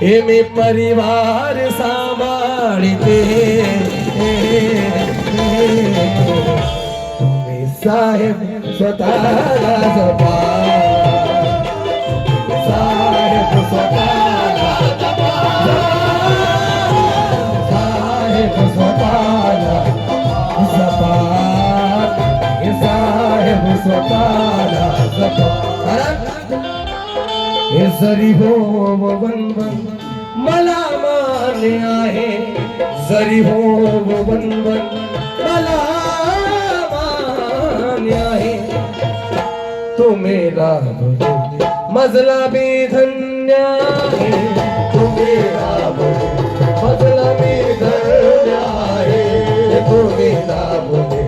हे मी परिवार सांभाळते, तुम्ही साहेब स्वतःला जपा, साहेब स्वतःला जपा, साहेब स्वतःला जपा, साहेब स्वतःला जपा. हे जरी हो वनवन मला मान्य आहे, जरी हो वनवन मला मान्य आहे, तुम्ही लाभले मजला बी धन्य आहे, तुम्ही लाभले मजला बी धन्य आहे, तुम्ही लाभले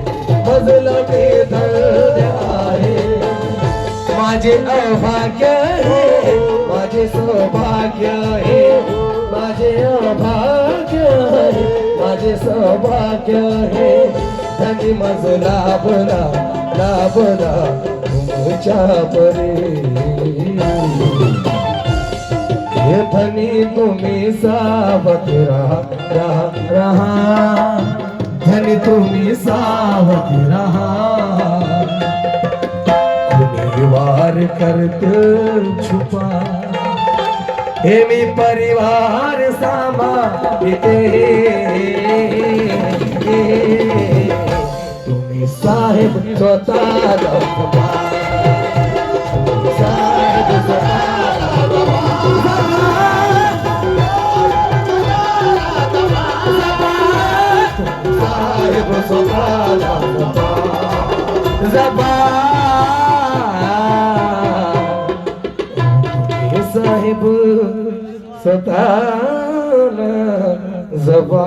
मजला बी धन्य आहे. माझे अभाग्य आहे, माझे सौभाग्य आहे, माझे अभाग्य आहे, माझे सौभाग्य आहे. धनी मज लाभला लाभला तुमच्या परी, हे धनी तुम्ही सावध रहा रहा रहा, धनी तुम्ही सावध रहा. वार करते छुपा, हे मी परिवार सांभाळते, तुम्ही साहेब स्वतःला जपा, साहेब स्वतःला जपा, साहेब स्वतःला जपा, जपा साहेब स्वतःला जपा.